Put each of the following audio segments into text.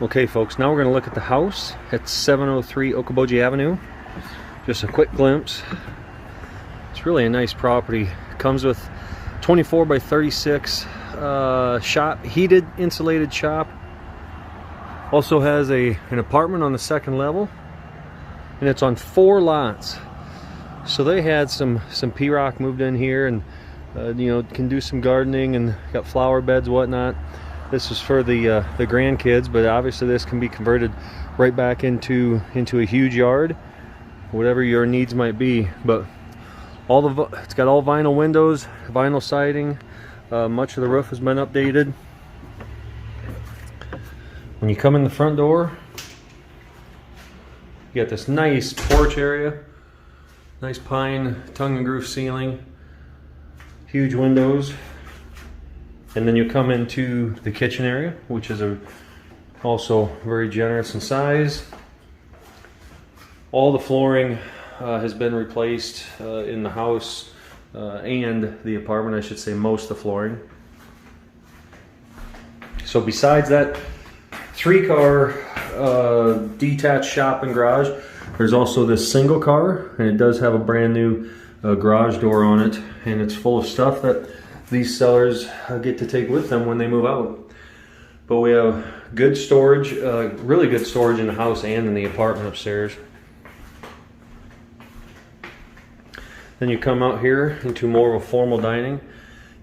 Okay folks, now we're going to look at the house at 703 Okoboji Avenue. Just a quick glimpse. It's really a nice property. It comes with 24 by 36 shop, heated insulated shop. Also has an apartment on the second level, and it's on 4 lots. So they had some P-rock moved in here, and you know, can do some gardening and got flower beds, whatnot. This is for the grandkids, but obviously this can be converted right back into a huge yard, whatever your needs might be. But it's got all vinyl windows, vinyl siding. Much of the roof has been updated. When you come in the front door, you got this nice porch area, nice pine tongue and groove ceiling, huge windows. And then you come into the kitchen area, which is also very generous in size. All the flooring has been replaced in the house and the apartment, I should say most of the flooring. So besides that 3-car detached shop and garage, there's also this single car, and it does have a brand new garage door on it, and it's full of stuff that these sellers get to take with them when they move out. But we have good storage, really good storage in the house and in the apartment upstairs. Then you come out here into more of a formal dining.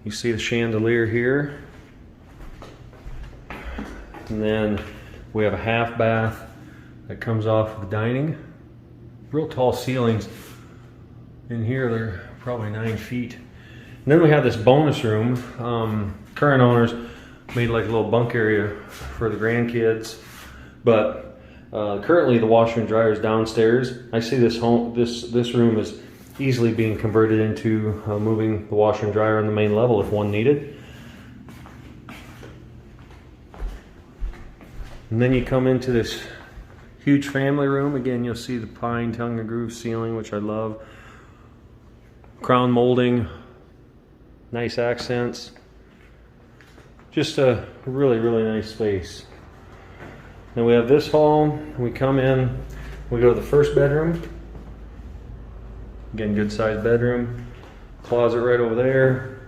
You see the chandelier here. And then we have a half bath that comes off of the dining. Real tall ceilings. In here they're probably 9 feet. And then we have this bonus room. Current owners made like a little bunk area for the grandkids, but currently the washer and dryer is downstairs. I see this room is easily being converted into moving the washer and dryer on the main level if one needed. And then you come into this huge family room. Again, you'll see the pine tongue and groove ceiling, which I love. Crown molding. Nice accents. Just a really, really nice space. Then we have this hall. We come in, we go to the first bedroom. Again, good sized bedroom. Closet right over there.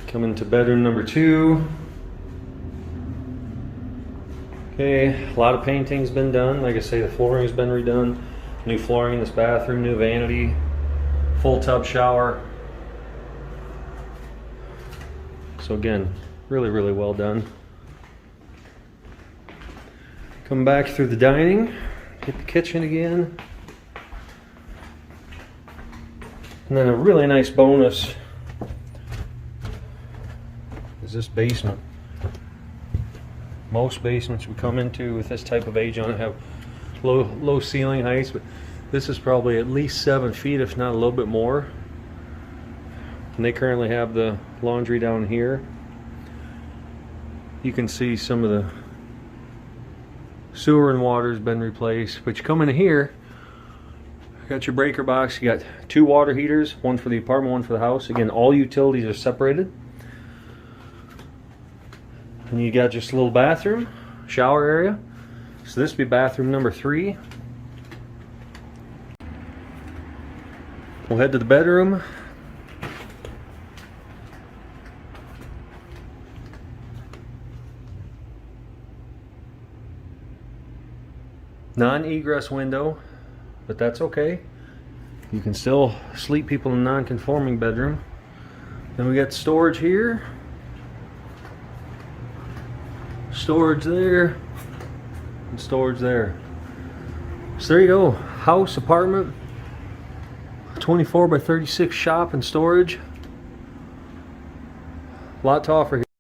Come into bedroom number 2. Okay, a lot of painting's been done. Like I say, the flooring's been redone. New flooring in this bathroom, new vanity. Full tub shower. So again, really, really well done. Come back through the dining, hit the kitchen again. And then a really nice bonus is this basement. Most basements we come into with this type of age on it have low ceiling heights, but this is probably at least 7 feet, if not a little bit more. And they currently have the laundry down here. You can see some of the sewer and water has been replaced. But you come in here, you got your breaker box. You got 2 water heaters, one for the apartment, one for the house. Again, all utilities are separated. And you got just a little bathroom, shower area. So this would be bathroom number 3. We'll head to the bedroom. Non-egress window, but that's okay. You can still sleep people in a non-conforming bedroom. Then we got storage here. Storage there. And storage there. So there you go. House, apartment. 24 by 36 shop and storage. A lot to offer here.